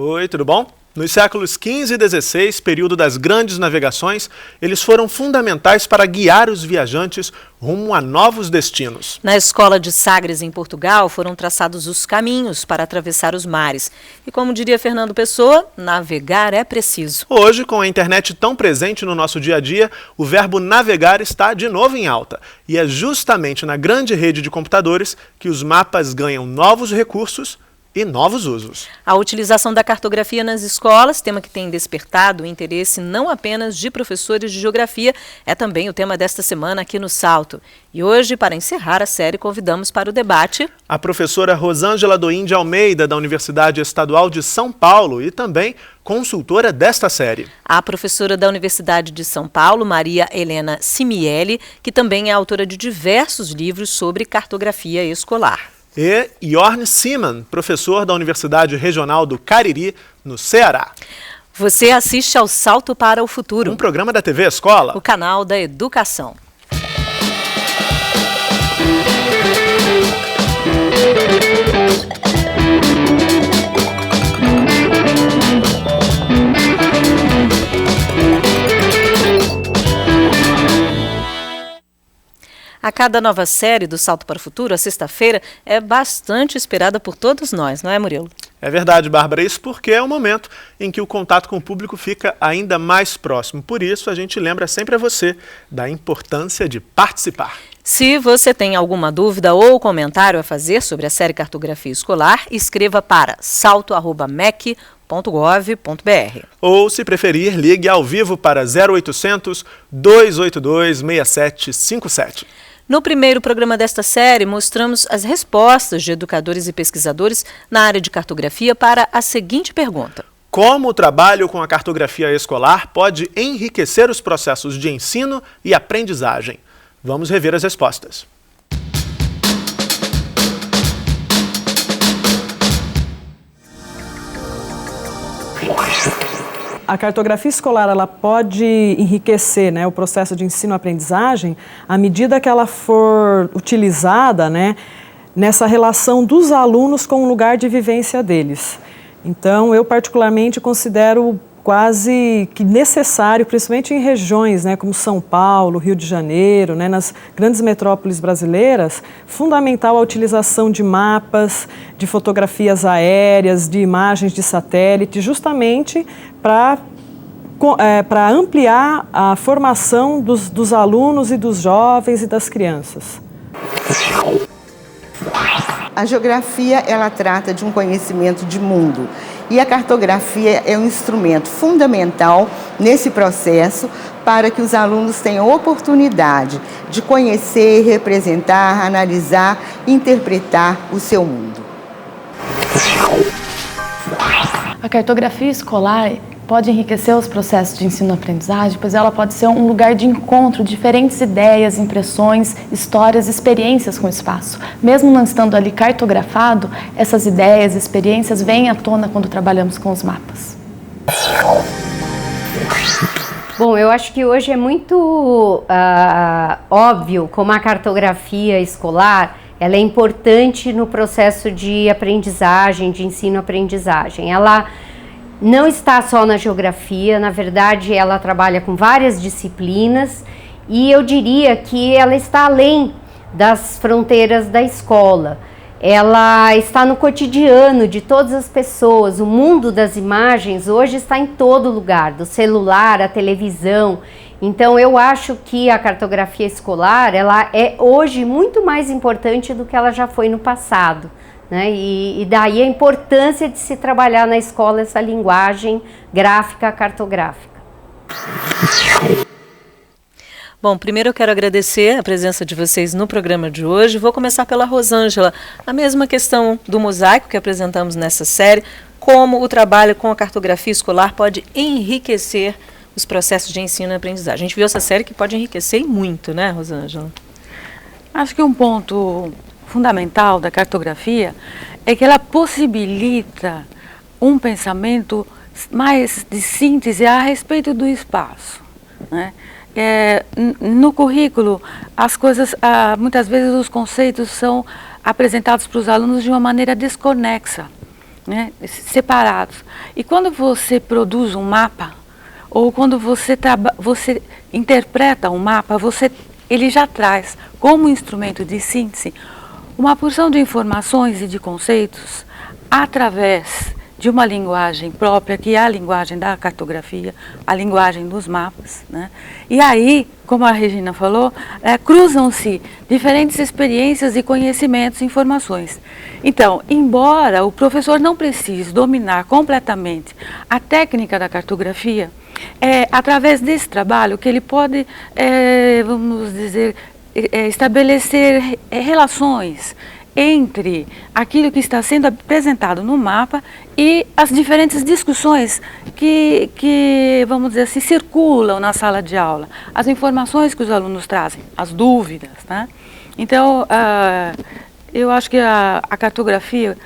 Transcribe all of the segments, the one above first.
Oi, tudo bom? Nos séculos XV e XVI, período das grandes navegações, eles foram fundamentais para guiar os viajantes rumo a novos destinos. Na escola de Sagres, em Portugal, foram traçados os caminhos para atravessar os mares. E como diria Fernando Pessoa, navegar é preciso. Hoje, com a internet tão presente no nosso dia a dia, o verbo navegar está de novo em alta. E é justamente na grande rede de computadores que os mapas ganham novos recursos e novos usos. A utilização da cartografia nas escolas, tema que tem despertado o interesse não apenas de professores de geografia, é também o tema desta semana aqui no Salto. E hoje, para encerrar a série, convidamos para o debate a professora Rosângela Doim de Almeida, da Universidade Estadual de São Paulo e também consultora desta série. A professora da Universidade de São Paulo, Maria Helena Simieli, que também é autora de diversos livros sobre cartografia escolar. E Jorn Siman, professor da Universidade Regional do Cariri, no Ceará. Você assiste ao Salto para o Futuro, Um programa da TV Escola, o canal da educação. A cada nova série do Salto para o Futuro, a sexta-feira, é bastante esperada por todos nós, não é, Murilo? É verdade, Bárbara, isso porque é o momento em que o contato com o público fica ainda mais próximo. Por isso, a gente lembra sempre a você da importância de participar. Se você tem alguma dúvida ou comentário a fazer sobre a série Cartografia Escolar, escreva para salto@mec.gov.br. Ou, se preferir, ligue ao vivo para 0800 282 6757. No primeiro programa desta série, mostramos as respostas de educadores e pesquisadores na área de cartografia para a seguinte pergunta: como o trabalho com a cartografia escolar pode enriquecer os processos de ensino e aprendizagem? Vamos rever as respostas. A cartografia escolar ela pode enriquecer, né, o processo de ensino-aprendizagem à medida que ela for utilizada, né, nessa relação dos alunos com o lugar de vivência deles. Então, eu particularmente considero quase que necessário, principalmente em regiões, né, como São Paulo, Rio de Janeiro, né, nas grandes metrópoles brasileiras, fundamental a utilização de mapas, de fotografias aéreas, de imagens de satélite, justamente para ampliar a formação dos alunos e dos jovens e das crianças. A geografia, ela trata de um conhecimento de mundo. E a cartografia é um instrumento fundamental nesse processo para que os alunos tenham oportunidade de conhecer, representar, analisar, interpretar o seu mundo. A cartografia escolar pode enriquecer os processos de ensino-aprendizagem, pois ela pode ser um lugar de encontro de diferentes ideias, impressões, histórias, experiências com o espaço. Mesmo não estando ali cartografado, essas ideias, experiências vêm à tona quando trabalhamos com os mapas. Bom, eu acho que hoje é muito óbvio como a cartografia escolar ela é importante no processo de aprendizagem, de ensino-aprendizagem. Ela não está só na geografia, na verdade ela trabalha com várias disciplinas e eu diria que ela está além das fronteiras da escola. Ela está no cotidiano de todas as pessoas. O mundo das imagens hoje está em todo lugar, do celular à televisão. Então eu acho que a cartografia escolar ela é hoje muito mais importante do que ela já foi no passado. Né? E daí a importância de se trabalhar na escola essa linguagem gráfica cartográfica. Bom, primeiro eu quero agradecer a presença de vocês no programa de hoje. Vou começar pela Rosângela. A mesma questão do mosaico que apresentamos nessa série, como o trabalho com a cartografia escolar pode enriquecer os processos de ensino e aprendizagem. A gente viu essa série que pode enriquecer muito, né, Rosângela? Acho que um ponto fundamental da cartografia é que ela possibilita um pensamento mais de síntese a respeito do espaço, né? No currículo, as coisas, muitas vezes os conceitos são apresentados para os alunos de uma maneira desconexa né, separados. E quando você produz um mapa, ou quando você interpreta um mapa, ele já traz como instrumento de síntese uma porção de informações e de conceitos através de uma linguagem própria, que é a linguagem da cartografia, a linguagem dos mapas, né? E aí, como a Regina falou, cruzam-se diferentes experiências e conhecimentos e informações. Então, embora o professor não precise dominar completamente a técnica da cartografia, através desse trabalho que ele pode, vamos dizer, estabelecer relações entre aquilo que está sendo apresentado no mapa e as diferentes discussões que, vamos dizer assim, circulam na sala de aula, as informações que os alunos trazem, as dúvidas, né? Então, eu acho que a cartografia,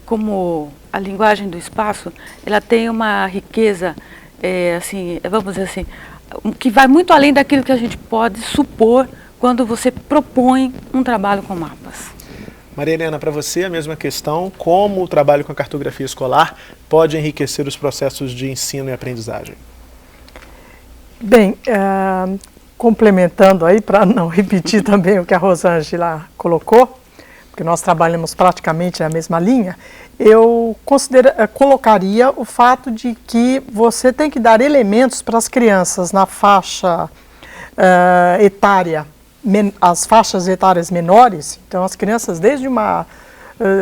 como a linguagem do espaço, ela tem uma riqueza, assim, vamos dizer assim, que vai muito além daquilo que a gente pode supor quando você propõe um trabalho com mapas. Maria Helena, para você a mesma questão, como o trabalho com a cartografia escolar pode enriquecer os processos de ensino e aprendizagem? Bem, complementando aí, para não repetir também o que a Rosângela colocou, porque nós trabalhamos praticamente na mesma linha, eu colocaria o fato de que você tem que dar elementos para as crianças na faixa etária, as faixas etárias menores, então as crianças desde uma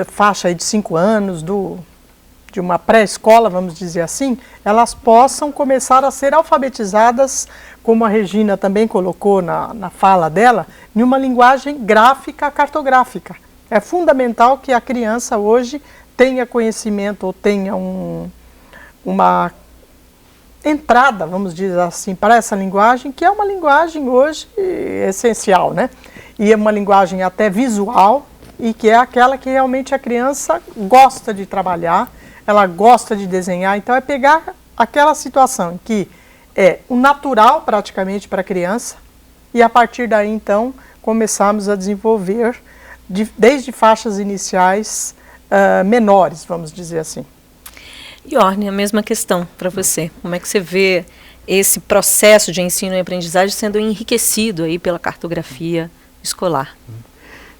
faixa aí de 5 anos, de uma pré-escola, vamos dizer assim, elas possam começar a ser alfabetizadas, como a Regina também colocou na fala dela, em uma linguagem gráfica cartográfica. É fundamental que a criança hoje tenha conhecimento ou tenha uma entrada, vamos dizer assim, para essa linguagem, que é uma linguagem hoje essencial, né? E é uma linguagem até visual, e que é aquela que realmente a criança gosta de trabalhar, ela gosta de desenhar, então é pegar aquela situação em que é o natural praticamente para a criança, e a partir daí então começarmos a desenvolver desde faixas iniciais menores, vamos dizer assim. E Orne, a mesma questão para você. Como é que você vê esse processo de ensino e aprendizagem sendo enriquecido aí pela cartografia escolar?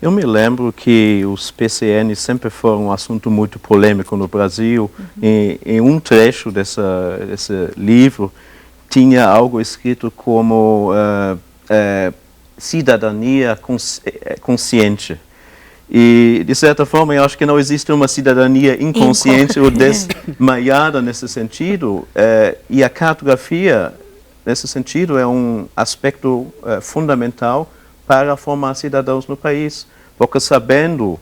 Eu me lembro que os PCN sempre foram um assunto muito polêmico no Brasil. Em um trecho desse livro tinha algo escrito como cidadania consciente. E, de certa forma, eu acho que não existe uma cidadania inconsciente ou desmaiada nesse sentido. E a cartografia, nesse sentido, é um aspecto fundamental para formar cidadãos no país. Porque sabendo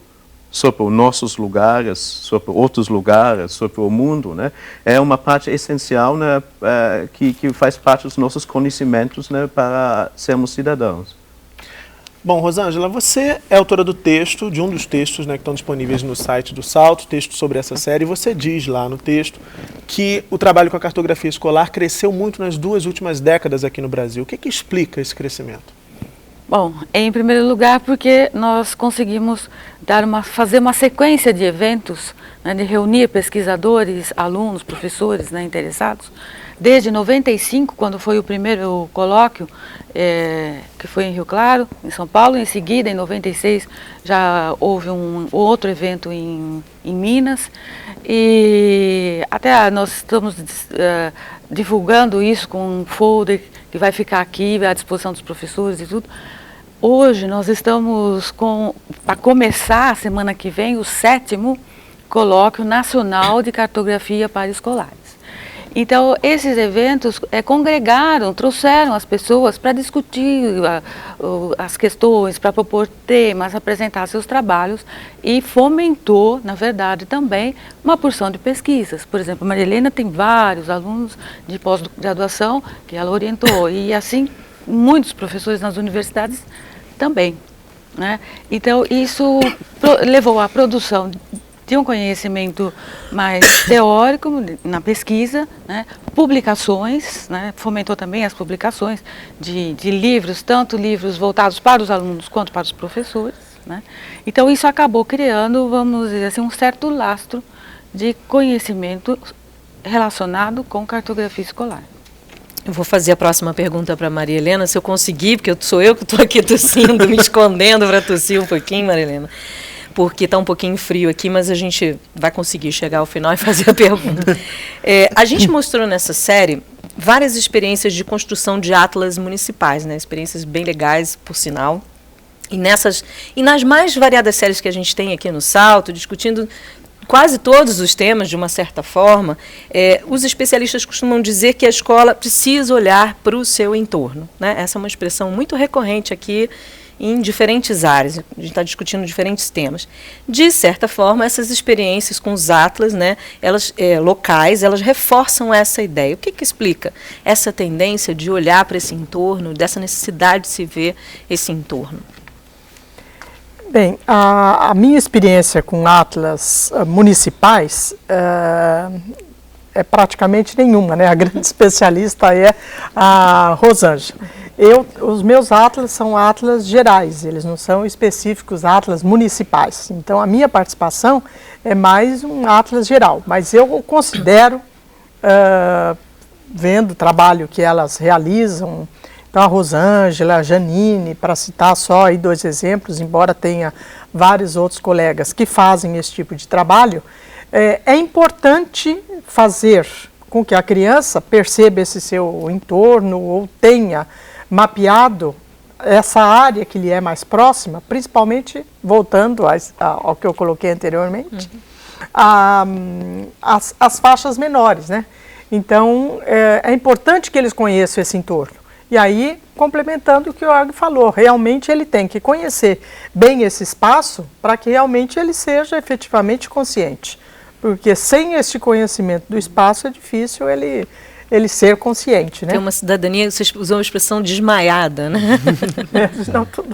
sobre os nossos lugares, sobre outros lugares, sobre o mundo, né, é uma parte essencial, né, que faz parte dos nossos conhecimentos, né, para sermos cidadãos. Bom, Rosângela, você é autora do texto, de um dos textos, né, que estão disponíveis no site do Salto, texto sobre essa série, e você diz lá no texto que o trabalho com a cartografia escolar cresceu muito nas 2 últimas décadas aqui no Brasil. O que explica esse crescimento? Bom, em primeiro lugar porque nós conseguimos fazer uma sequência de eventos, né, de reunir pesquisadores, alunos, professores, né, interessados, desde 95, quando foi o primeiro colóquio, que foi em Rio Claro, em São Paulo. Em seguida, em 96, já houve um outro evento em Minas. E até nós estamos divulgando isso com um folder que vai ficar aqui à disposição dos professores e tudo. Hoje nós estamos para começar a semana que vem, o 7º Colóquio Nacional de Cartografia para Escolares. Então, esses eventos congregaram, trouxeram as pessoas para discutir as questões, para propor temas, apresentar seus trabalhos e fomentou, na verdade, também uma porção de pesquisas. Por exemplo, a Maria Helena tem vários alunos de pós-graduação que ela orientou e, assim, muitos professores nas universidades também, né? Então, isso levou à produção de um conhecimento mais teórico na pesquisa, né? Publicações, né? Fomentou também as publicações de livros, tanto livros voltados para os alunos quanto para os professores, né? Então isso acabou criando, vamos dizer assim, um certo lastro de conhecimento relacionado com cartografia escolar. Eu vou fazer a próxima pergunta para Maria Helena, se eu conseguir, porque sou eu que estou aqui tossindo, me escondendo para tossir um pouquinho, Maria Helena, porque está um pouquinho frio aqui, mas a gente vai conseguir chegar ao final e fazer a pergunta. A gente mostrou nessa série várias experiências de construção de atlas municipais, né? Experiências bem legais, por sinal. E nas mais variadas séries que a gente tem aqui no Salto, discutindo quase todos os temas, de uma certa forma, os especialistas costumam dizer que a escola precisa olhar para o seu entorno, né? Essa é uma expressão muito recorrente aqui em diferentes áreas. A gente está discutindo diferentes temas. De certa forma, essas experiências com os atlas, né, elas, locais, elas reforçam essa ideia. O que explica essa tendência de olhar para esse entorno, dessa necessidade de se ver esse entorno? Bem, a minha experiência com atlas municipais é praticamente nenhuma, né? A grande especialista é a Rosângela. Os meus atlas são atlas gerais, eles não são específicos atlas municipais. Então, a minha participação é mais um atlas geral, mas eu considero, vendo o trabalho que elas realizam, então a Rosângela, a Janine, para citar só aí 2 exemplos, embora tenha vários outros colegas que fazem esse tipo de trabalho, é importante fazer com que a criança perceba esse seu entorno ou tenha mapeado essa área que lhe é mais próxima, principalmente, voltando ao que eu coloquei anteriormente, as faixas menores, né? Então, é importante que eles conheçam esse entorno. E aí, complementando o que o Argo falou, realmente ele tem que conhecer bem esse espaço para que realmente ele seja efetivamente consciente. Porque sem este conhecimento do espaço é difícil ele ser consciente, né? Tem uma cidadania, vocês usam a expressão desmaiada, né? Não, tudo.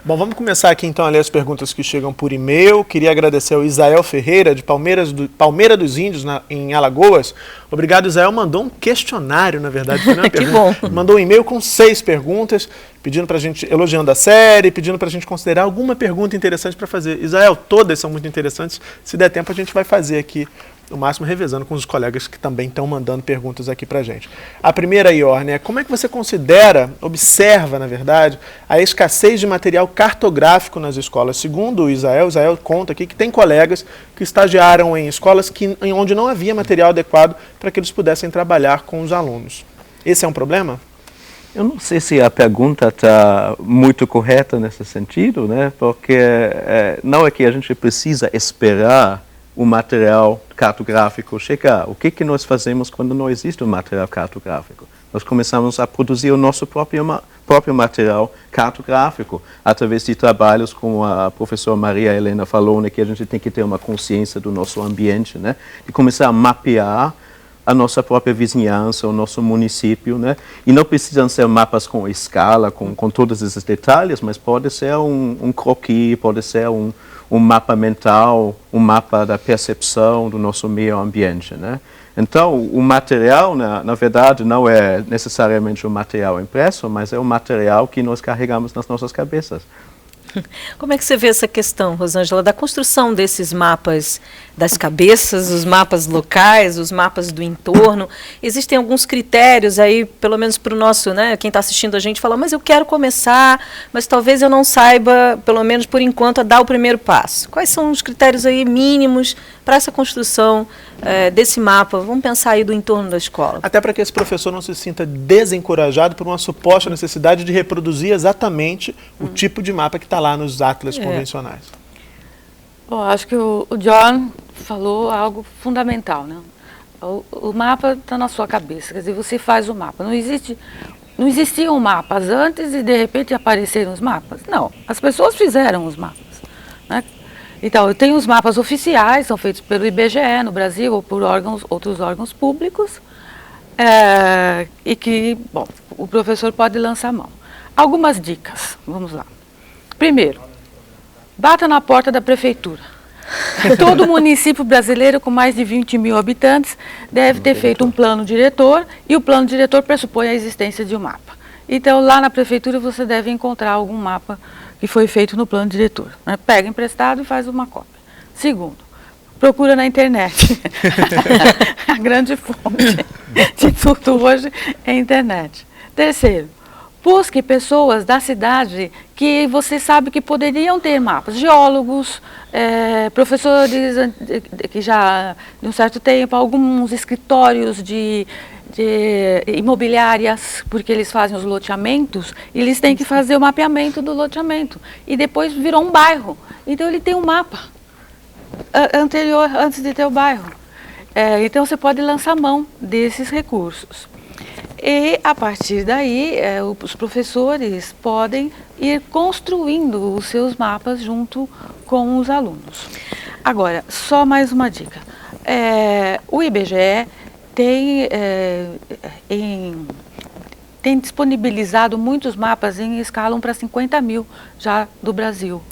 Bom, vamos começar aqui então a ler as perguntas que chegam por e-mail. Queria agradecer ao Isael Ferreira, de Palmeira dos Índios, em Alagoas. Obrigado, Isael. Mandou um questionário, na verdade. Foi uma que bom. Mandou um e-mail com 6 perguntas, pedindo pra gente, elogiando a série, pedindo pra gente considerar alguma pergunta interessante para fazer. Isael, todas são muito interessantes. Se der tempo, a gente vai fazer aqui, no máximo revezando com os colegas que também estão mandando perguntas aqui pra gente. A primeira, Iorne, é como é que você observa, na verdade, a escassez de material cartográfico nas escolas? Segundo o Isael conta aqui que tem colegas que estagiaram em escolas onde não havia material adequado para que eles pudessem trabalhar com os alunos. Esse é um problema? Eu não sei se a pergunta está muito correta nesse sentido, né? Porque não é que a gente precisa esperar o material cartográfico chegar. O que nós fazemos quando não existe um material cartográfico? Nós começamos a produzir o nosso próprio material cartográfico, através de trabalhos como a professora Maria Helena falou, né, que a gente tem que ter uma consciência do nosso ambiente, né, e começar a mapear a nossa própria vizinhança, o nosso município, né? E não precisam ser mapas com escala, com todos esses detalhes, mas pode ser um croquis, pode ser um mapa mental, um mapa da percepção do nosso meio ambiente, né? Então, o material, na verdade, não é necessariamente um material impresso, mas é um material que nós carregamos nas nossas cabeças. Como é que você vê essa questão, Rosângela, da construção desses mapas das cabeças, os mapas locais, os mapas do entorno? Existem alguns critérios aí, pelo menos para o nosso, né, quem está assistindo a gente fala, mas eu quero começar, mas talvez eu não saiba, pelo menos por enquanto, a dar o primeiro passo. Quais são os critérios aí mínimos para essa construção desse mapa? Vamos pensar aí do entorno da escola. Até para que esse professor não se sinta desencorajado por uma suposta necessidade de reproduzir exatamente o tipo de mapa que está lá nos atlas convencionais. Bom, acho que o John falou algo fundamental, né? O mapa está na sua cabeça, quer dizer, você faz o mapa. Não existiam mapas antes e de repente apareceram os mapas. Não, as pessoas fizeram os mapas, né? Então, eu tenho os mapas oficiais, são feitos pelo IBGE no Brasil ou por outros órgãos públicos, e que, bom, o professor pode lançar a mão. Algumas dicas, vamos lá. Primeiro, bata na porta da prefeitura. Todo município brasileiro com mais de 20 mil habitantes deve ter feito um plano diretor, e o plano diretor pressupõe a existência de um mapa. Então, lá na prefeitura você deve encontrar algum mapa que foi feito no plano diretor, né? Pega emprestado e faz uma cópia. Segundo, procura na internet. A grande fonte de tudo hoje é a internet. Terceiro, busque pessoas da cidade que você sabe que poderiam ter mapas. Geólogos, professores que já de um certo tempo, alguns escritórios de imobiliárias, porque eles fazem os loteamentos, e eles têm que fazer o mapeamento do loteamento. E depois virou um bairro. Então ele tem um mapa anterior, antes de ter o bairro. Então você pode lançar mão desses recursos. E a partir daí, os professores podem ir construindo os seus mapas junto com os alunos. Agora, só mais uma dica. O IBGE tem disponibilizado muitos mapas em escala 1 para 50 mil já do Brasil.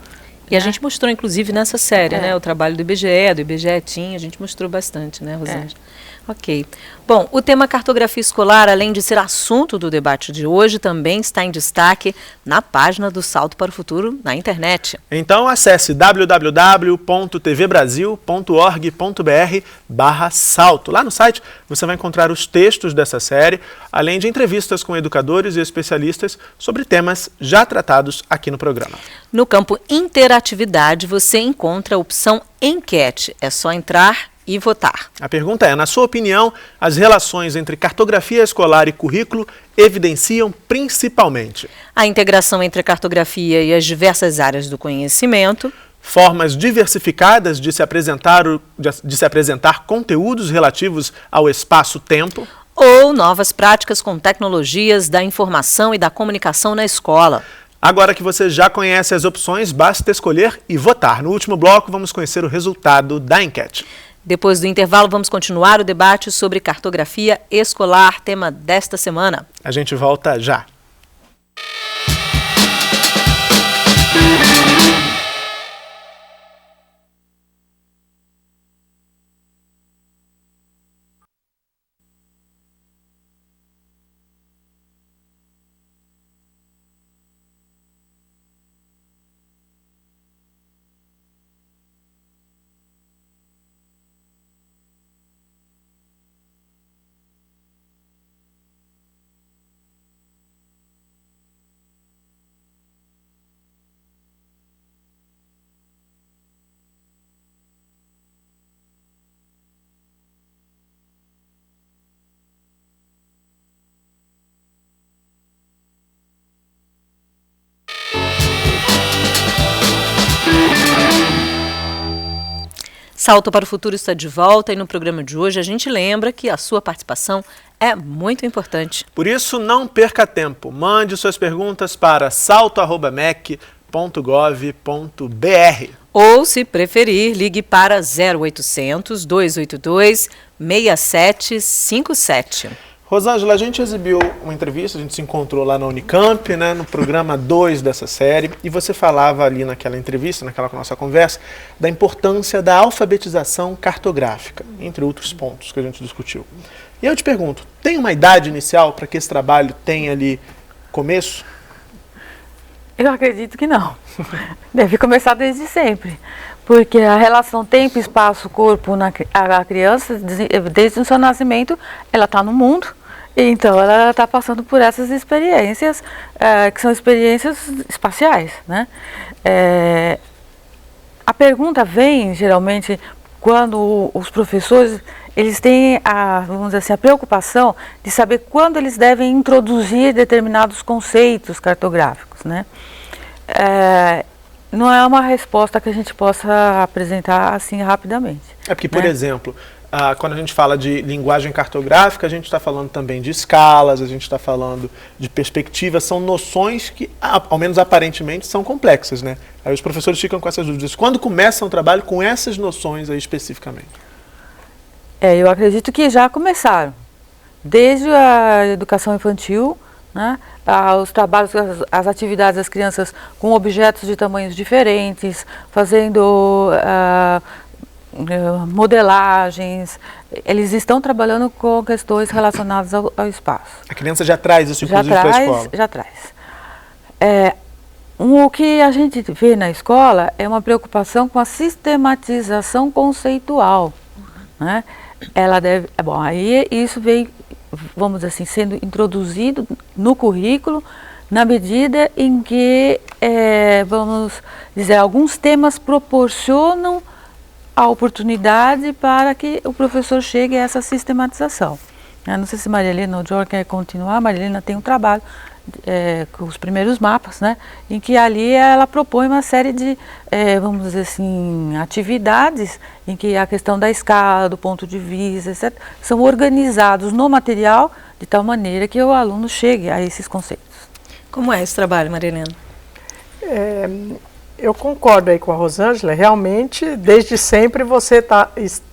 E a gente mostrou, inclusive, nessa série, né, o trabalho do IBGE Team, a gente mostrou bastante, né, Rosângela? Ok. Bom, o tema cartografia escolar, além de ser assunto do debate de hoje, também está em destaque na página do Salto para o Futuro na internet. Então acesse www.tvbrasil.org.br/salto. Lá no site você vai encontrar os textos dessa série, além de entrevistas com educadores e especialistas sobre temas já tratados aqui no programa. No campo interatividade você encontra a opção enquete. É só entrar e votar. A pergunta é, na sua opinião, as relações entre cartografia escolar e currículo evidenciam principalmente a integração entre a cartografia e as diversas áreas do conhecimento, formas diversificadas de se apresentar conteúdos relativos ao espaço-tempo, ou novas práticas com tecnologias da informação e da comunicação na escola. Agora que você já conhece as opções, basta escolher e votar. No último bloco, vamos conhecer o resultado da enquete. Depois do intervalo, vamos continuar o debate sobre cartografia escolar, tema desta semana. A gente volta já. Salto para o Futuro está de volta e no programa de hoje a gente lembra que a sua participação é muito importante. Por isso, não perca tempo. Mande suas perguntas para salto@mec.gov.br. Ou, se preferir, ligue para 0800 282 6757. Rosângela, a gente exibiu uma entrevista, a gente se encontrou lá na Unicamp, né, no programa 2 dessa série, e você falava ali naquela entrevista, naquela nossa conversa, da importância da alfabetização cartográfica, entre outros pontos que a gente discutiu. E eu te pergunto, tem uma idade inicial para que esse trabalho tenha ali começo? Eu acredito que não. Deve começar desde sempre. Porque a relação tempo, espaço, corpo a criança, desde o seu nascimento, ela está no mundo. Então, ela está passando por essas experiências, que são experiências espaciais, né? A pergunta vem, geralmente, quando os professores eles têm vamos dizer assim, a preocupação de saber quando eles devem introduzir determinados conceitos cartográficos, né? Não é uma resposta que a gente possa apresentar assim rapidamente. É porque, por exemplo, quando a gente fala de linguagem cartográfica, a gente está falando também de escalas, a gente está falando de perspectivas, são noções que, ao menos aparentemente, são complexas, né? Aí os professores ficam com essas dúvidas. Quando começam o trabalho com essas noções aí especificamente? Eu acredito que já começaram. Desde a educação infantil, né? Os trabalhos, as atividades das crianças com objetos de tamanhos diferentes, fazendo modelagens, eles estão trabalhando com questões relacionadas ao espaço. A criança já traz isso, inclusive, para a escola? Já traz. o que a gente vê na escola é uma preocupação com a sistematização conceitual, né? Ela deve, bom, aí isso vem, vamos dizer assim, sendo introduzido no currículo na medida em que, vamos dizer, alguns temas proporcionam a oportunidade para que o professor chegue a essa sistematização. Não sei se Maria Helena ou Jorge quer continuar. Maria Helena tem um trabalho com os primeiros mapas, né, em que ali ela propõe uma série de, vamos dizer assim, atividades em que a questão da escala, do ponto de vista, etc., são organizados no material de tal maneira que o aluno chegue a esses conceitos. Como é esse trabalho, Maria Helena? Eu concordo aí com a Rosângela. Realmente, desde sempre você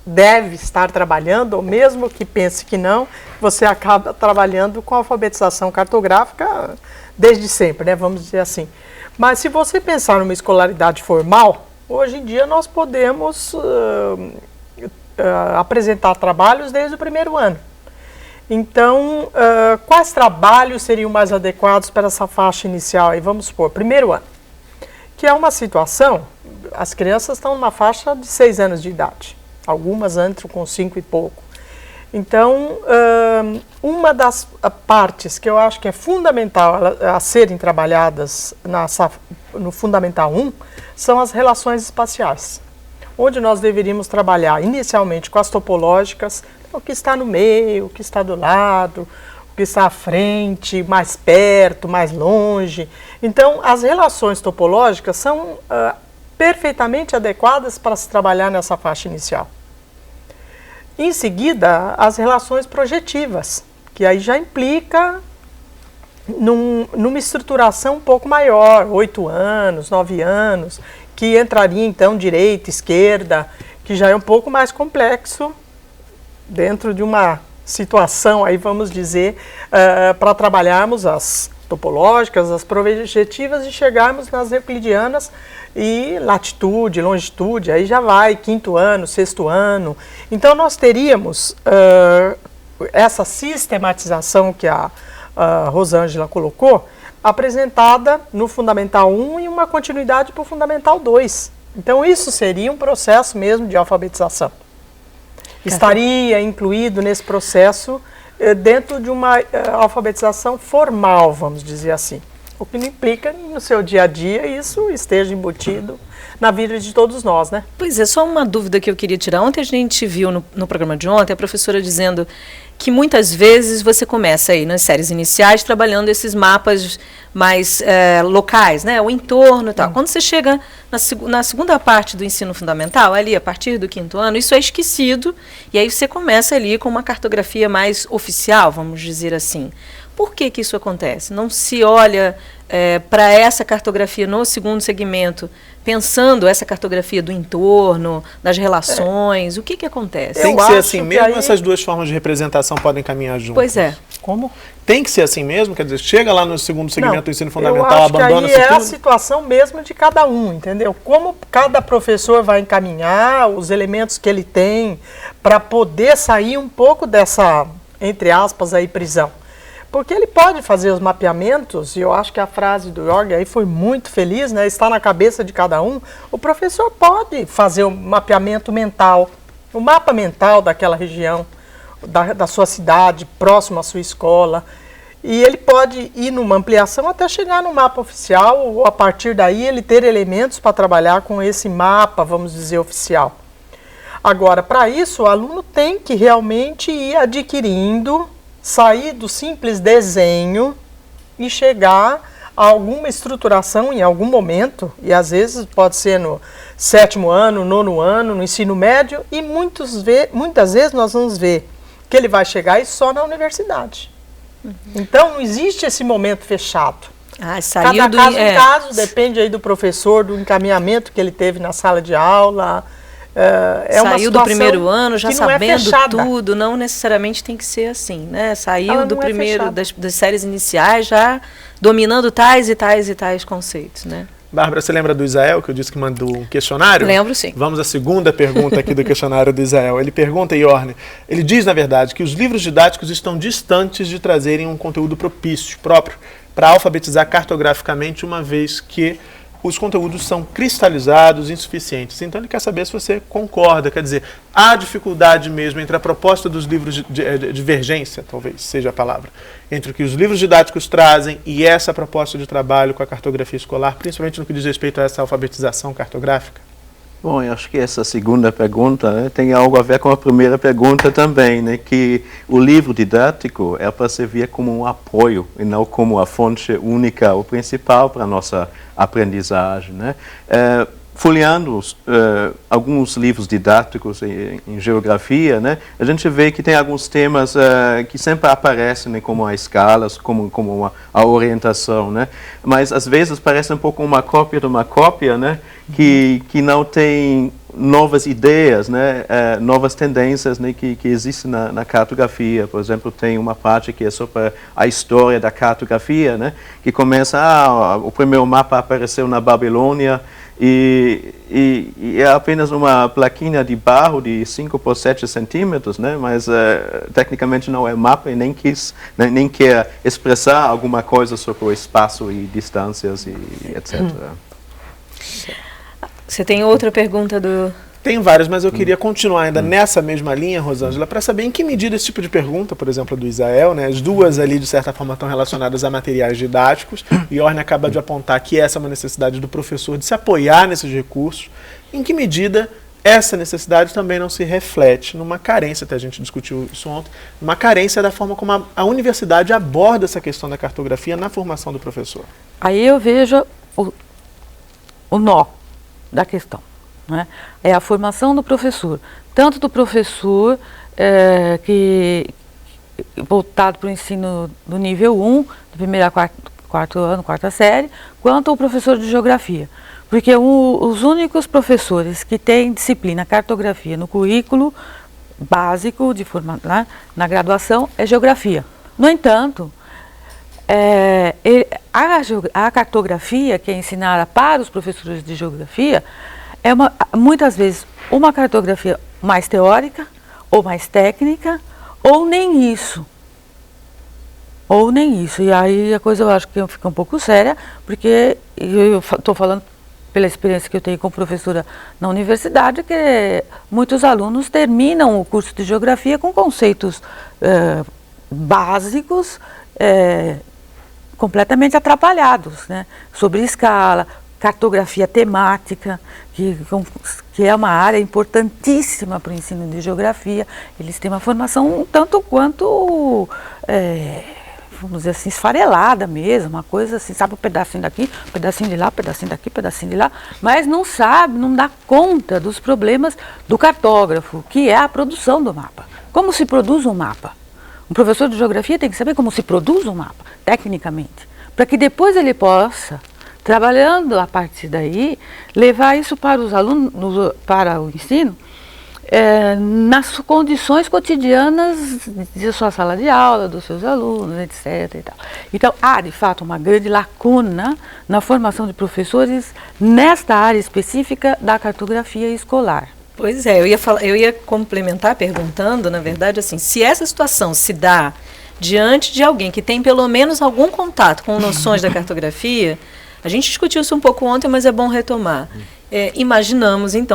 deve estar trabalhando, ou mesmo que pense que não, você acaba trabalhando com alfabetização cartográfica desde sempre, né? Vamos dizer assim. Mas se você pensar numa escolaridade formal, hoje em dia nós podemos apresentar trabalhos desde o primeiro ano. Então, quais trabalhos seriam mais adequados para essa faixa inicial? Aí vamos supor, primeiro ano, que é uma situação, as crianças estão numa faixa de 6 anos de idade, algumas entram com 5 e pouco. Então, uma das partes que eu acho que é fundamental a serem trabalhadas no Fundamental 1 são as relações espaciais, onde nós deveríamos trabalhar inicialmente com as topológicas, o que está no meio, o que está do lado, o que está à frente, mais perto, mais longe. Então, as relações topológicas são perfeitamente adequadas para se trabalhar nessa faixa inicial. Em seguida, as relações projetivas, que aí já implica numa estruturação um pouco maior, 8 anos, 9 anos, que entraria então direita, esquerda, que já é um pouco mais complexo dentro de uma situação, aí vamos dizer, para trabalharmos as topológicas, as projetivas e chegarmos nas euclidianas e latitude, longitude, aí já vai, 5º ano, 6º ano. Então nós teríamos essa sistematização que a Rosângela colocou, apresentada no Fundamental 1 e uma continuidade para o Fundamental 2. Então isso seria um processo mesmo de alfabetização. Estaria incluído nesse processo dentro de uma alfabetização formal, vamos dizer assim. O que não implica no seu dia a dia isso esteja embutido na vida de todos nós, né? Pois é, só uma dúvida que eu queria tirar. Ontem a gente viu no programa de ontem a professora dizendo que muitas vezes você começa aí nas séries iniciais trabalhando esses mapas mais locais, né? O entorno e tal. Quando você chega na segunda parte do ensino fundamental, ali a partir do 5º ano, isso é esquecido e aí você começa ali com uma cartografia mais oficial, vamos dizer assim. Por que que isso acontece? Não se olha para essa cartografia no segundo segmento, pensando essa cartografia do entorno, das relações, o que que acontece? Tem que ser assim mesmo, essas duas formas de representação podem caminhar juntas? Pois é. Como? Tem que ser assim mesmo? Quer dizer, chega lá no segundo segmento do ensino fundamental, eu acho abandona que aí isso tudo? É a situação mesmo de cada um, entendeu? Como cada professor vai encaminhar os elementos que ele tem para poder sair um pouco dessa, entre aspas, aí, prisão. Porque ele pode fazer os mapeamentos, e eu acho que a frase do Jorge aí foi muito feliz, né? Está na cabeça de cada um. O professor pode fazer um mapeamento mental, o mapa mental daquela região, da sua cidade, próximo à sua escola. E ele pode ir numa ampliação até chegar no mapa oficial, ou a partir daí ele ter elementos para trabalhar com esse mapa, vamos dizer, oficial. Agora, para isso, o aluno tem que realmente ir adquirindo, sair do simples desenho e chegar a alguma estruturação em algum momento, e às vezes pode ser no 7º ano, 9º ano, no ensino médio, e muitas vezes nós vamos ver que ele vai chegar e só na universidade. Então não existe esse momento fechado. Saiu Cada caso em caso, depende aí do professor, do encaminhamento que ele teve na sala de aula. Saiu do primeiro ano já sabendo fechada. tudo, não necessariamente tem que ser assim, né? Saiu do primeiro, das séries iniciais já dominando tais e tais e tais conceitos, né? Bárbara, você lembra do Isael, que eu disse que mandou um questionário? Lembro, sim. Vamos à segunda pergunta aqui do questionário do Isael. Ele pergunta, Iorne, ele diz, na verdade, que os livros didáticos estão distantes de trazerem um conteúdo propício, próprio, para alfabetizar cartograficamente, uma vez que os conteúdos são cristalizados, insuficientes. Então ele quer saber se você concorda, quer dizer, há dificuldade mesmo entre a proposta dos livros de divergência, talvez seja a palavra, entre o que os livros didáticos trazem e essa proposta de trabalho com a cartografia escolar, principalmente no que diz respeito a essa alfabetização cartográfica? Bom, eu acho que essa segunda pergunta, né, tem algo a ver com a primeira pergunta também, né, que o livro didático é para servir como um apoio e não como a fonte única ou principal para a nossa aprendizagem, né? Folheando alguns livros didáticos em geografia, né, a gente vê que tem alguns temas que sempre aparecem, né, como a escala, como a orientação, né, mas às vezes parece um pouco uma cópia de uma cópia, né, que não tem novas ideias, né, novas tendências, né, que existem na cartografia. Por exemplo, tem uma parte que é sobre a história da cartografia, né, que começa, o primeiro mapa apareceu na Babilônia, e é apenas uma plaquinha de barro de 5 por 7 centímetros, né? Mas tecnicamente não é mapa e nem quer expressar alguma coisa sobre o espaço e distâncias e etc. Você tem outra pergunta do... Tem várias, mas eu queria continuar ainda nessa mesma linha, Rosângela, para saber em que medida esse tipo de pergunta, por exemplo, do Isael, né, as duas ali, de certa forma, estão relacionadas a materiais didáticos, e Orne acaba de apontar que essa é uma necessidade do professor de se apoiar nesses recursos. Em que medida essa necessidade também não se reflete numa carência, até a gente discutiu isso ontem, numa carência da forma como a universidade aborda essa questão da cartografia na formação do professor? Aí eu vejo o nó da questão. Né? É a formação do professor, tanto do professor que voltado para o ensino do nível 1, do primeiro a quarto ano, quarta série, quanto o professor de geografia. Porque os únicos professores que têm disciplina cartografia no currículo básico, né, na graduação, é geografia. No entanto, a cartografia que é ensinada para os professores de geografia é muitas vezes uma cartografia mais teórica, ou mais técnica, ou nem isso. Ou nem isso. E aí a coisa eu acho que fica um pouco séria, porque eu estou falando pela experiência que eu tenho como professora na universidade, que muitos alunos terminam o curso de geografia com conceitos básicos completamente atrapalhados, né? Sobre escala, cartografia temática, que é uma área importantíssima para o ensino de geografia. Eles têm uma formação um tanto quanto, vamos dizer assim, esfarelada mesmo, uma coisa assim, sabe, um pedacinho daqui, um pedacinho de lá, um pedacinho daqui, um pedacinho de lá, mas não sabe, não dá conta dos problemas do cartógrafo, que é a produção do mapa. Como se produz um mapa? Um professor de geografia tem que saber como se produz um mapa, tecnicamente, para que depois ele possa, trabalhando a partir daí, levar isso para os alunos, para o ensino, nas condições cotidianas de sua sala de aula, dos seus alunos, etc. E tal. Então, há, de fato, uma grande lacuna na formação de professores nesta área específica da cartografia escolar. Pois é, eu ia complementar perguntando, na verdade, assim, se essa situação se dá diante de alguém que tem pelo menos algum contato com noções da cartografia. A gente discutiu isso um pouco ontem, mas é bom retomar.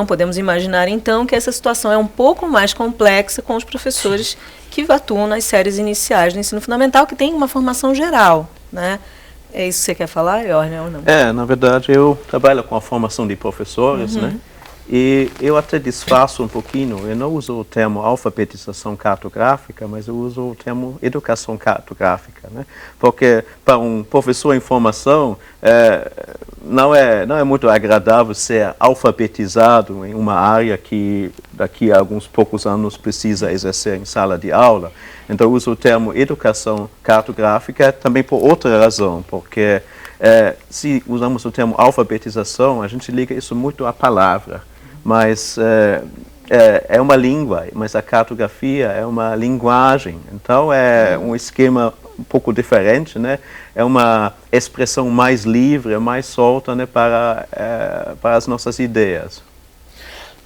Podemos imaginar então que essa situação é um pouco mais complexa com os professores que atuam nas séries iniciais do ensino fundamental, que tem uma formação geral, né? É isso que você quer falar, Orne, ou não? Na verdade, eu trabalho com a formação de professores, né? E eu até disfarço um pouquinho, eu não uso o termo alfabetização cartográfica, mas eu uso o termo educação cartográfica, né? Porque para um professor em formação, não é muito agradável ser alfabetizado em uma área que daqui a alguns poucos anos precisa exercer em sala de aula. Então eu uso o termo educação cartográfica também por outra razão, porque se usamos o termo alfabetização, a gente liga isso muito à palavra. Mas é uma língua, mas a cartografia é uma linguagem. Então é um esquema um pouco diferente, né? É uma expressão mais livre, mais solta, né, para as nossas ideias.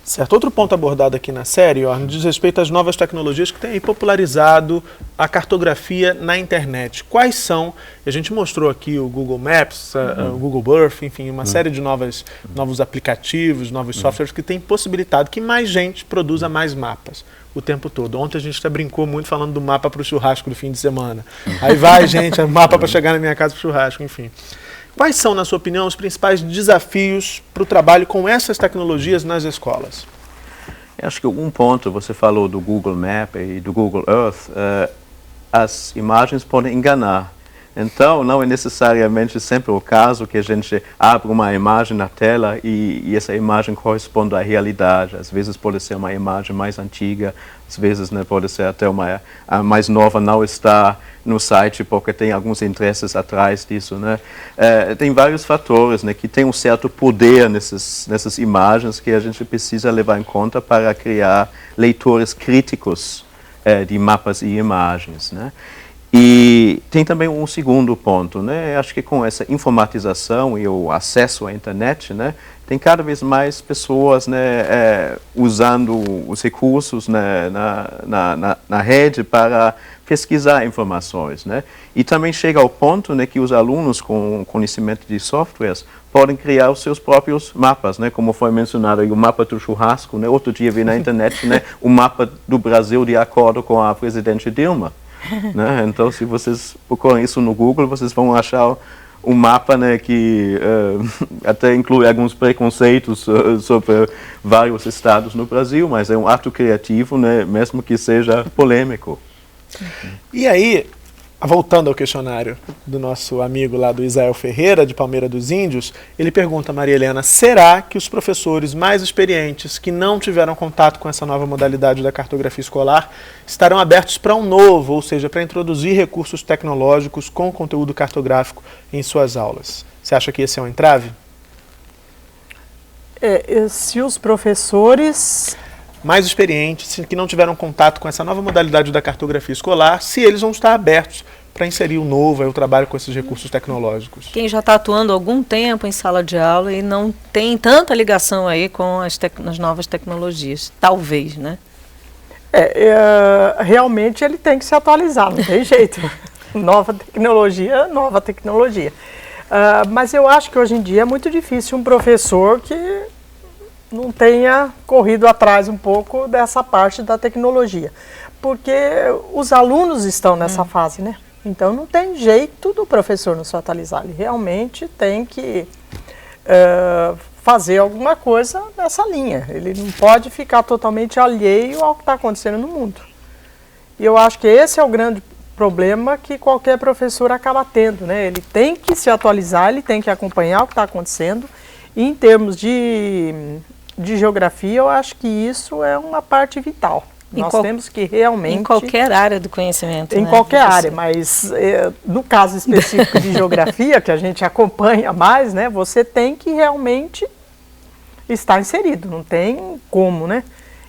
Certo. Outro ponto abordado aqui na série, ó, diz respeito às novas tecnologias que têm aí popularizado a cartografia na internet. Quais são? A gente mostrou aqui o Google Maps, o Google Earth, enfim, uma série de novos aplicativos, novos softwares que têm possibilitado que mais gente produza mais mapas o tempo todo. Ontem a gente até brincou muito falando do mapa para o churrasco do fim de semana. Aí vai, gente, mapa para chegar na minha casa para o churrasco, enfim. Quais são, na sua opinião, os principais desafios para o trabalho com essas tecnologias nas escolas? Eu acho que um ponto, você falou do Google Maps e do Google Earth, as imagens podem enganar. Então, não é necessariamente sempre o caso que a gente abre uma imagem na tela e essa imagem corresponde à realidade. Às vezes pode ser uma imagem mais antiga, às vezes, né, pode ser até a mais nova não está no site porque tem alguns interesses atrás disso, né? Tem vários fatores, né, que tem um certo poder nessas imagens que a gente precisa levar em conta para criar leitores críticos de mapas e imagens, né? E tem também um segundo ponto, né? Acho que com essa informatização e o acesso à internet, né, tem cada vez mais pessoas, né, usando os recursos, né, na rede para pesquisar informações, né? E também chega ao ponto, né, que os alunos com conhecimento de softwares podem criar os seus próprios mapas, né? Como foi mencionado aí, o mapa do churrasco, né? Outro dia vi na internet, né, o mapa do Brasil de acordo com a presidente Dilma. Né? Então, se vocês procuram isso no Google, vocês vão achar um mapa, né, que até inclui alguns preconceitos sobre vários estados no Brasil, mas é um ato criativo, né, mesmo que seja polêmico. E aí, voltando ao questionário do nosso amigo lá do Isael Ferreira, de Palmeira dos Índios, ele pergunta a Maria Helena, será que os professores mais experientes que não tiveram contato com essa nova modalidade da cartografia escolar estarão abertos para um novo, ou seja, para introduzir recursos tecnológicos com conteúdo cartográfico em suas aulas? Você acha que esse é um entrave? Se os professores mais experientes, que não tiveram contato com essa nova modalidade da cartografia escolar, se eles vão estar abertos para inserir o novo, o trabalho com esses recursos tecnológicos. Quem já está atuando há algum tempo em sala de aula e não tem tanta ligação aí com as novas tecnologias, talvez, né? Realmente ele tem que se atualizar, não tem jeito. Nova tecnologia. Mas eu acho que hoje em dia é muito difícil um professor que não tenha corrido atrás um pouco dessa parte da tecnologia, porque os alunos estão nessa fase, né? Então não tem jeito do professor não se atualizar, ele realmente tem que fazer alguma coisa nessa linha, ele não pode ficar totalmente alheio ao que está acontecendo no mundo. E eu acho que esse é o grande problema que qualquer professor acaba tendo, né? Ele tem que se atualizar, ele tem que acompanhar o que está acontecendo, e em termos de geografia, eu acho que isso é uma parte vital. Nós temos que realmente... Em qualquer área do conhecimento. Em qualquer área, mas no caso específico de geografia, que a gente acompanha mais, né, você tem que realmente estar inserido, não tem como, né?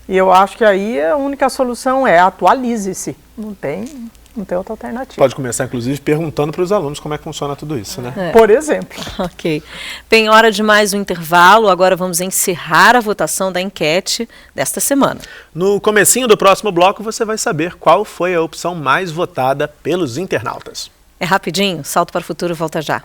E eu acho que aí a única solução é atualize-se, não tem outra alternativa. Pode começar, inclusive, perguntando para os alunos como é que funciona tudo isso, né? Por exemplo. Ok. Bem, hora de mais um intervalo. Agora vamos encerrar a votação da enquete desta semana. No comecinho do próximo bloco, você vai saber qual foi a opção mais votada pelos internautas. É rapidinho, Salto para o Futuro volta já.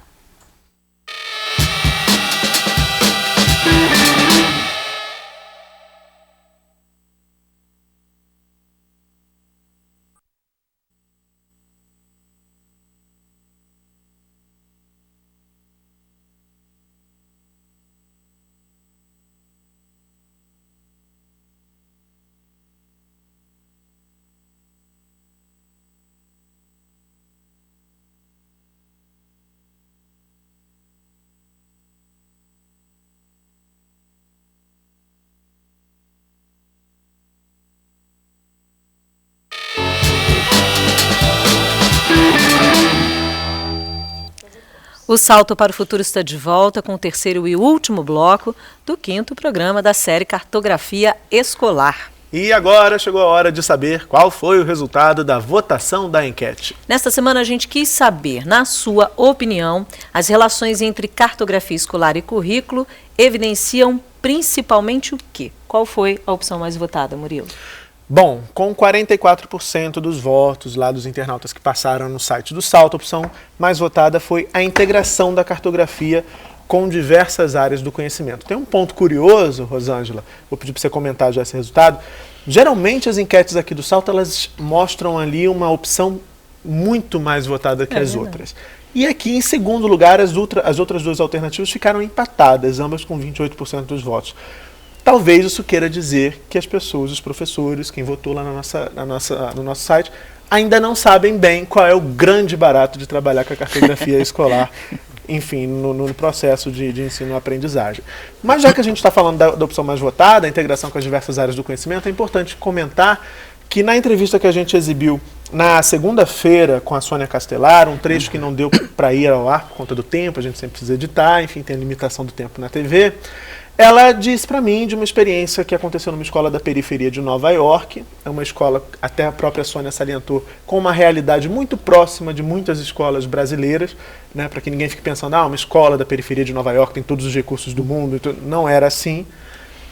O Salto para o Futuro está de volta com o terceiro e último bloco do 5º programa da série Cartografia Escolar. E agora chegou a hora de saber qual foi o resultado da votação da enquete. Nesta semana a gente quis saber, na sua opinião, as relações entre cartografia escolar e currículo evidenciam principalmente o quê? Qual foi a opção mais votada, Murilo? Bom, com 44% dos votos lá dos internautas que passaram no site do Salto, a opção mais votada foi a integração da cartografia com diversas áreas do conhecimento. Tem um ponto curioso, Rosângela, vou pedir para você comentar já esse resultado. Geralmente as enquetes aqui do Salto, elas mostram ali uma opção muito mais votada que as outras. E aqui, em segundo lugar, as outras duas alternativas ficaram empatadas, ambas com 28% dos votos. Talvez isso queira dizer que as pessoas, os professores, quem votou lá no nosso site, ainda não sabem bem qual é o grande barato de trabalhar com a cartografia escolar, enfim, no processo de ensino-aprendizagem. Mas já que a gente está falando da opção mais votada, a integração com as diversas áreas do conhecimento, é importante comentar que na entrevista que a gente exibiu na segunda-feira com a Sônia Castelar, um trecho que não deu para ir ao ar por conta do tempo, a gente sempre precisa editar, enfim, tem a limitação do tempo na TV, ela disse para mim de uma experiência que aconteceu numa escola da periferia de Nova York, é uma escola, até a própria Sônia salientou, com uma realidade muito próxima de muitas escolas brasileiras, né, para que ninguém fique pensando, uma escola da periferia de Nova York tem todos os recursos do mundo, então, não era assim.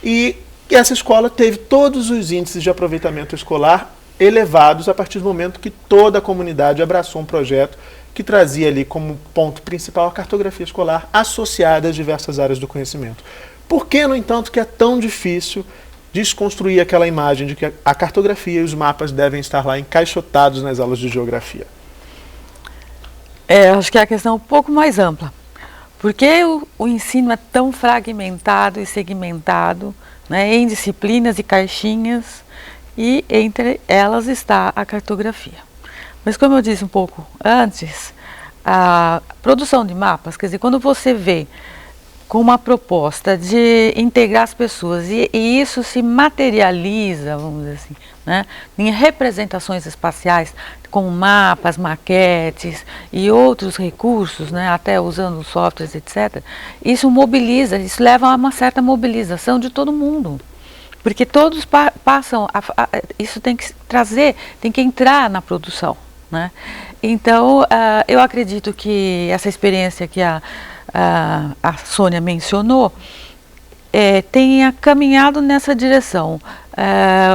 E essa escola teve todos os índices de aproveitamento escolar elevados a partir do momento que toda a comunidade abraçou um projeto que trazia ali como ponto principal a cartografia escolar associada às diversas áreas do conhecimento. Por que, no entanto, que é tão difícil desconstruir aquela imagem de que a cartografia e os mapas devem estar lá encaixotados nas aulas de geografia? Acho que é a questão um pouco mais ampla. Por que o ensino é tão fragmentado e segmentado, né, em disciplinas e caixinhas, e entre elas está a cartografia? Mas como eu disse um pouco antes, a produção de mapas, quer dizer, quando você vê com uma proposta de integrar as pessoas e isso se materializa, vamos dizer assim, né, em representações espaciais com mapas, maquetes e outros recursos, né, até usando softwares, etc. Isso mobiliza, isso leva a uma certa mobilização de todo mundo, porque todos passam, isso tem que trazer, tem que entrar na produção, né? Então, eu acredito que essa experiência que a Sônia mencionou, tenha caminhado nessa direção.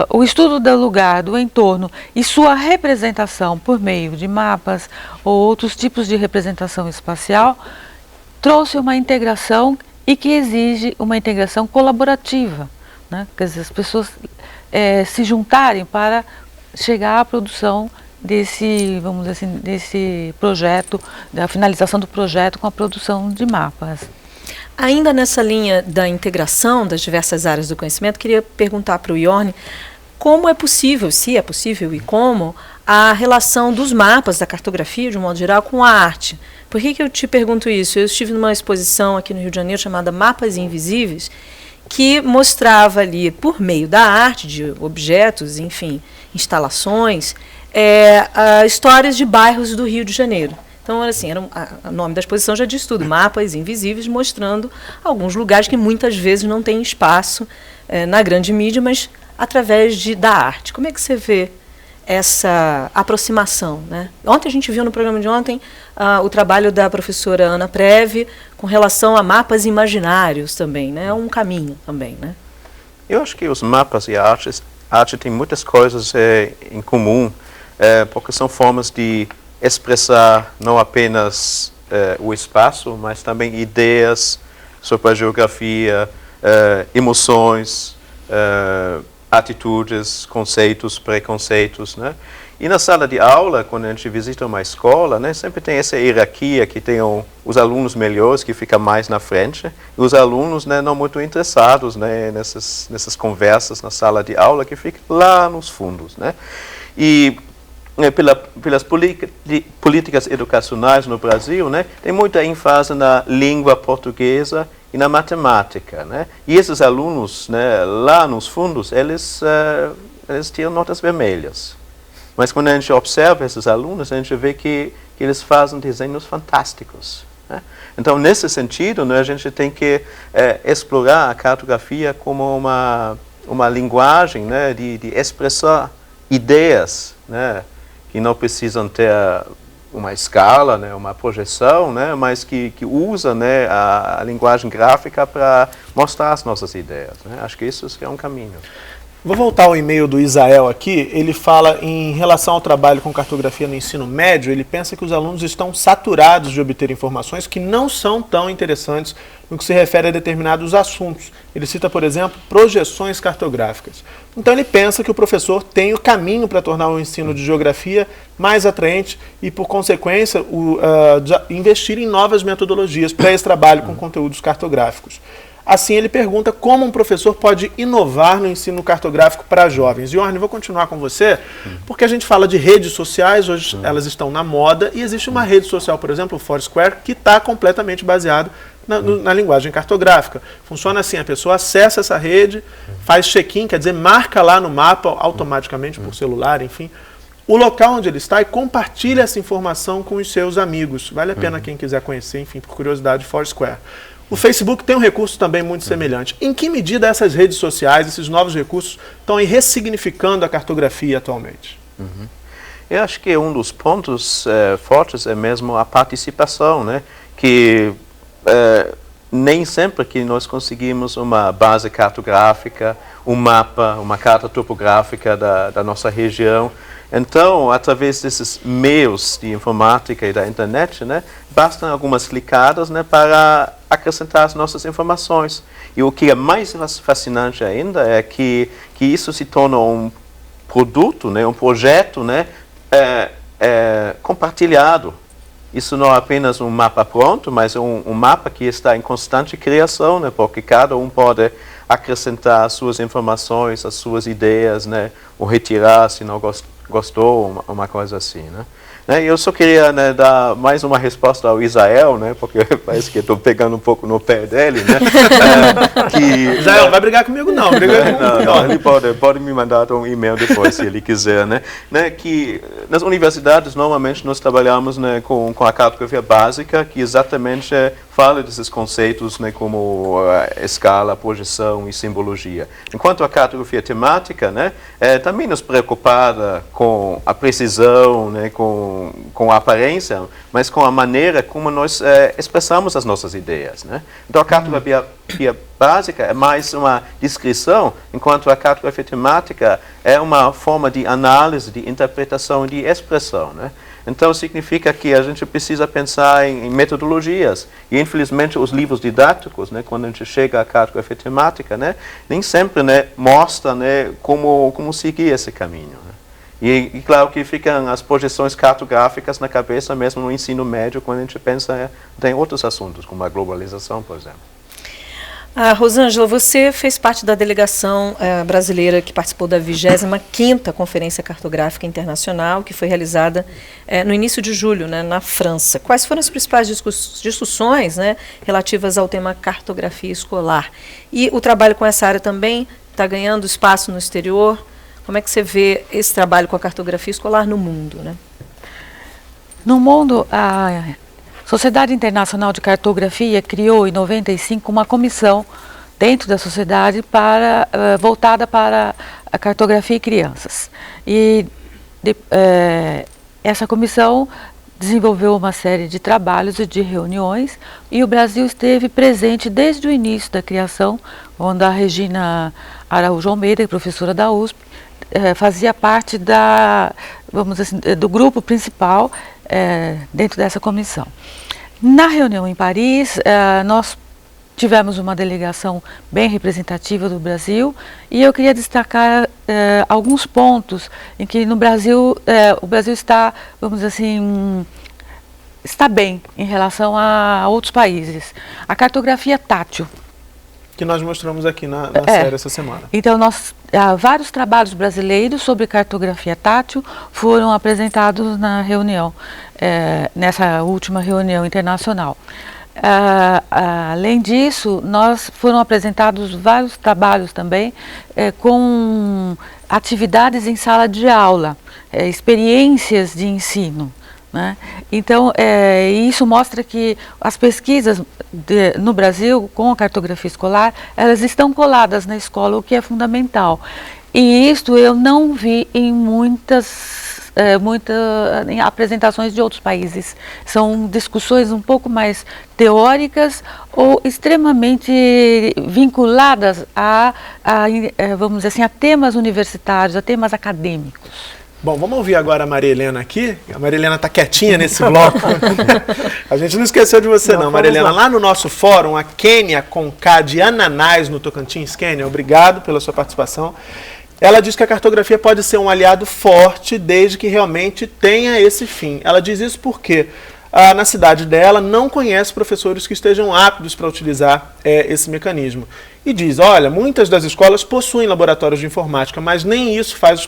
O estudo do lugar, do entorno e sua representação por meio de mapas ou outros tipos de representação espacial trouxe uma integração e que exige uma integração colaborativa, né? Quer dizer, as pessoas se juntarem para chegar à produção desse, vamos dizer assim, desse projeto, da finalização do projeto com a produção de mapas. Ainda nessa linha da integração das diversas áreas do conhecimento, queria perguntar para o Yorn como é possível, se é possível e como, a relação dos mapas, da cartografia, de um modo geral, com a arte. Por que eu te pergunto isso? Eu estive numa exposição aqui no Rio de Janeiro chamada Mapas Invisíveis, que mostrava ali, por meio da arte, de objetos, enfim, instalações, histórias de bairros do Rio de Janeiro. Então, assim, o nome da exposição já diz tudo, Mapas Invisíveis, mostrando alguns lugares que muitas vezes não têm espaço na grande mídia, mas através da arte. Como é que você vê essa aproximação, né? Ontem a gente viu no programa de ontem o trabalho da professora Ana Preve com relação a mapas imaginários também, né? É um caminho também, né? Eu acho que os mapas e a arte têm muitas coisas em comum, porque são formas de expressar não apenas o espaço, mas também ideias sobre a geografia, emoções, atitudes, conceitos, preconceitos, né? E na sala de aula, quando a gente visita uma escola, né, sempre tem essa hierarquia que tem os alunos melhores que ficam mais na frente e os alunos, né, não muito interessados, né, nessas conversas na sala de aula que ficam lá nos fundos, né? E pelas políticas educacionais no Brasil, né, tem muita ênfase na língua portuguesa e na matemática, né? E esses alunos, né, lá nos fundos, eles tiram notas vermelhas. Mas quando a gente observa esses alunos, a gente vê que eles fazem desenhos fantásticos, né? Então, nesse sentido, né, a gente tem que explorar a cartografia como uma uma linguagem, né, de expressar ideias, né, que não precisam ter uma escala, né, uma projeção, né, mas que usa, né, a linguagem gráfica para mostrar as nossas ideias, né? Acho que isso é um caminho. Vou voltar ao e-mail do Isael aqui. Ele fala em relação ao trabalho com cartografia no ensino médio, ele pensa que os alunos estão saturados de obter informações que não são tão interessantes no que se refere a determinados assuntos. Ele cita, por exemplo, projeções cartográficas. Então ele pensa que o professor tem o caminho para tornar o ensino de geografia mais atraente e, por consequência, investir em novas metodologias para esse trabalho com conteúdos cartográficos. Assim, ele pergunta como um professor pode inovar no ensino cartográfico para jovens. Jorge, vou continuar com você, porque a gente fala de redes sociais, hoje elas estão na moda, e existe uma rede social, por exemplo, o Foursquare, que está completamente baseado na linguagem cartográfica. Funciona assim, a pessoa acessa essa rede, faz check-in, quer dizer, marca lá no mapa automaticamente por celular, enfim, o local onde ele está e compartilha essa informação com os seus amigos. Vale a pena quem quiser conhecer, enfim, por curiosidade, Foursquare. O Facebook tem um recurso também muito semelhante. Em que medida essas redes sociais, esses novos recursos, estão ressignificando a cartografia atualmente? Eu acho que um dos pontos fortes é mesmo a participação, né? Que nem sempre que nós conseguimos uma base cartográfica, um mapa, uma carta topográfica da nossa região. Então, através desses meios de informática e da internet, né, bastam algumas clicadas, né, para acrescentar as nossas informações. E o que é mais fascinante ainda é que isso se torna um produto, né, um projeto, né, compartilhado. Isso não é apenas um mapa pronto, mas um mapa que está em constante criação, né, porque cada um pode acrescentar as suas informações, as suas ideias, né, ou retirar se não gostou, uma coisa assim, né? Eu só queria, né, dar mais uma resposta ao Isael, né, porque parece que estou pegando um pouco no pé dele, né? Isael, vai brigar comigo não, não, ele pode me mandar um e-mail depois, se ele quiser, né? Que nas universidades, normalmente, nós trabalhamos, né, com a cartografia básica, que exatamente fala desses conceitos, né, como escala, projeção e simbologia. Enquanto a cartografia temática, né, também nos preocupada com a precisão, né, com a aparência, mas com a maneira como nós expressamos as nossas ideias, né? Então a cartografia básica é mais uma descrição, enquanto a cartografia temática é uma forma de análise, de interpretação e de expressão, né? Então significa que a gente precisa pensar em metodologias. E infelizmente os livros didáticos, né, quando a gente chega à cartografia temática, né, nem sempre, né, mostra, né, como seguir esse caminho, né? E claro que ficam as projeções cartográficas na cabeça mesmo no ensino médio, quando a gente pensa em outros assuntos, como a globalização, por exemplo. Rosângela, você fez parte da delegação brasileira que participou da 25ª Conferência Cartográfica Internacional, que foi realizada no início de julho, né, na França. Quais foram as principais discussões, né, relativas ao tema cartografia escolar? E o trabalho com essa área também está ganhando espaço no exterior? Como é que você vê esse trabalho com a cartografia escolar no mundo, né? No mundo, Sociedade Internacional de Cartografia criou em 95 uma comissão dentro da sociedade voltada para a cartografia e crianças. E essa comissão desenvolveu uma série de trabalhos e de reuniões, e o Brasil esteve presente desde o início da criação, onde a Regina Araújo Almeida, professora da USP, fazia parte vamos dizer assim, do grupo principal dentro dessa comissão. Na reunião em Paris, nós tivemos uma delegação bem representativa do Brasil, e eu queria destacar alguns pontos em que no Brasil, o Brasil está, vamos dizer assim, está bem em relação a outros países. A cartografia tátil, que nós mostramos aqui na série essa semana. Então, vários trabalhos brasileiros sobre cartografia tátil foram apresentados na reunião, nessa última reunião internacional. Além disso, foram apresentados vários trabalhos também com atividades em sala de aula, experiências de ensino, né? Então, isso mostra que as pesquisas no Brasil com a cartografia escolar, elas estão coladas na escola, o que é fundamental. E isto eu não vi em muitas em apresentações de outros países. São discussões um pouco mais teóricas ou extremamente vinculadas vamos dizer assim, a temas universitários, a temas acadêmicos. Bom, vamos ouvir agora a Maria Helena aqui. A Maria Helena está quietinha nesse bloco. A gente não esqueceu de você não, Maria Helena. Lá no nosso fórum, a Quênia com K de Ananás no Tocantins. Quênia, obrigado pela sua participação. Ela diz que a cartografia pode ser um aliado forte desde que realmente tenha esse fim. Ela diz isso porque na cidade dela não conhece professores que estejam aptos para utilizar esse mecanismo. E diz, olha, muitas das escolas possuem laboratórios de informática, mas nem isso faz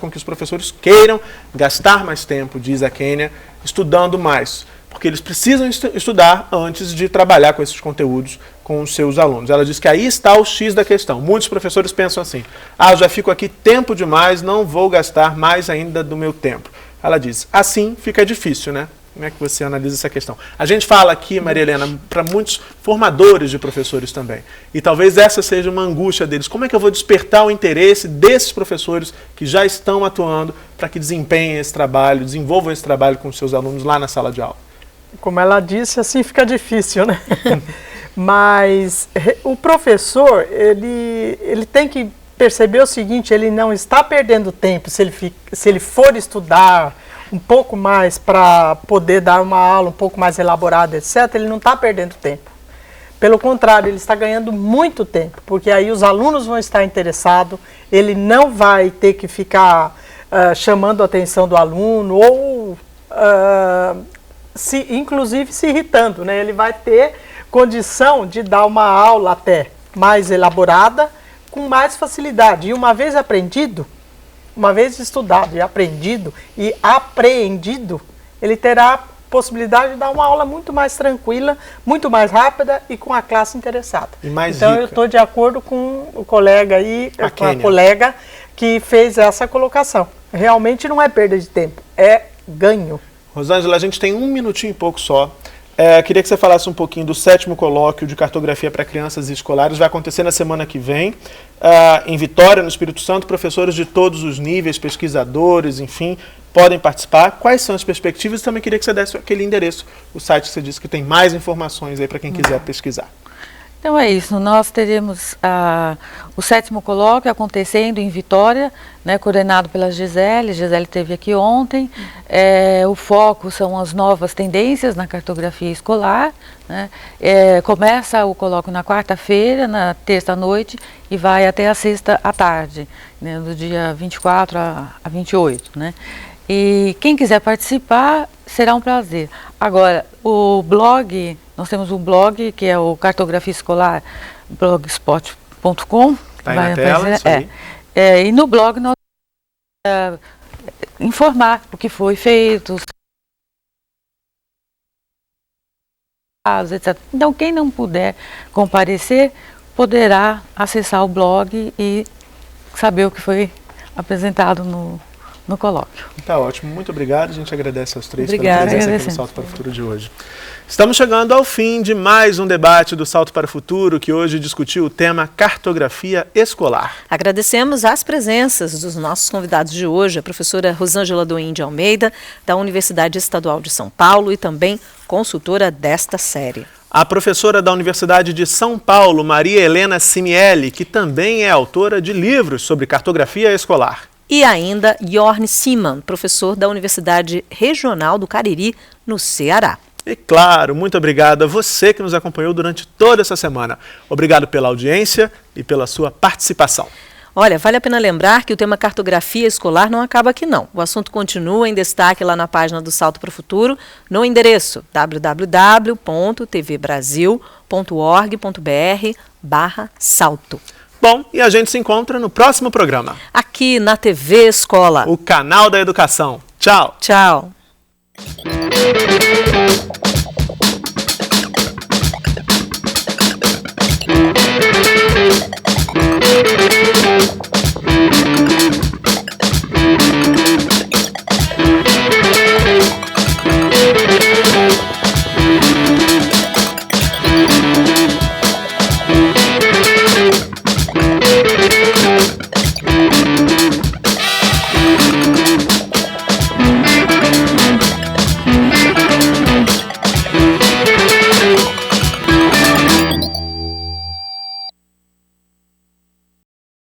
com que os professores queiram gastar mais tempo, diz a Quênia, estudando mais. Porque eles precisam estudar antes de trabalhar com esses conteúdos com os seus alunos. Ela diz que aí está o X da questão. Muitos professores pensam assim, eu já fico aqui tempo demais, não vou gastar mais ainda do meu tempo. Ela diz, assim fica difícil, né? Como é que você analisa essa questão? A gente fala aqui, Maria Helena, para muitos formadores de professores também. E talvez essa seja uma angústia deles. Como é que eu vou despertar o interesse desses professores que já estão atuando para que desempenhem esse trabalho, desenvolvam esse trabalho com os seus alunos lá na sala de aula? Como ela disse, assim fica difícil, né? Mas o professor, ele tem que perceber o seguinte, ele não está perdendo tempo se ele for estudar um pouco mais para poder dar uma aula um pouco mais elaborada, etc., ele não está perdendo tempo. Pelo contrário, ele está ganhando muito tempo, porque aí os alunos vão estar interessados, ele não vai ter que ficar chamando a atenção do aluno ou, inclusive, se irritando, né? Ele vai ter condição de dar uma aula até mais elaborada, com mais facilidade. E uma vez aprendido, uma vez estudado e aprendido e apreendido, ele terá possibilidade de dar uma aula muito mais tranquila, muito mais rápida e com a classe interessada. E mais então rica. Eu estou de acordo com o colega aí, com a colega que fez essa colocação. Realmente não é perda de tempo, é ganho. Rosângela, a gente tem um minutinho e pouco só. Queria que você falasse um pouquinho do 7º colóquio de cartografia para crianças e escolares. Vai acontecer na semana que vem, em Vitória, no Espírito Santo. Professores de todos os níveis, pesquisadores, enfim, podem participar. Quais são as perspectivas? Também queria que você desse aquele endereço, o site que você disse que tem mais informações aí para quem quiser pesquisar. Então é isso, nós teremos o 7º colóquio acontecendo em Vitória, né, coordenado pela Gisele. Gisele esteve aqui ontem. O foco são as novas tendências na cartografia escolar, né? Começa o colóquio na quarta-feira, na terça à noite, e vai até a sexta à tarde, né, do dia 24 a 28. Né? E quem quiser participar, será um prazer. Agora, o blog... Nós temos um blog, que é o Cartografia Escolar, blogspot.com. Está aí na tela, isso aí. E no blog nós vamos informar o que foi feito, etc. Então, quem não puder comparecer, poderá acessar o blog e saber o que foi apresentado no colóquio. Tá ótimo, muito obrigado. A gente agradece aos três Obrigada. pela presença aqui no Salto para o Futuro de hoje. Estamos chegando ao fim de mais um debate do Salto para o Futuro, que hoje discutiu o tema cartografia escolar. Agradecemos as presenças dos nossos convidados de hoje, a professora Rosângela Doim de Almeida, da Universidade Estadual de São Paulo e também consultora desta série. A professora da Universidade de São Paulo, Maria Helena Simieli, que também é autora de livros sobre cartografia escolar. E ainda Jorn Siman, professor da Universidade Regional do Cariri, no Ceará. E claro, muito obrigado a você que nos acompanhou durante toda essa semana. Obrigado pela audiência e pela sua participação. Olha, vale a pena lembrar que o tema cartografia escolar não acaba aqui não. O assunto continua em destaque lá na página do Salto para o Futuro, no endereço www.tvbrasil.org.br/salto. Bom, e a gente se encontra no próximo programa. Aqui na TV Escola. O canal da educação. Tchau. Tchau. Música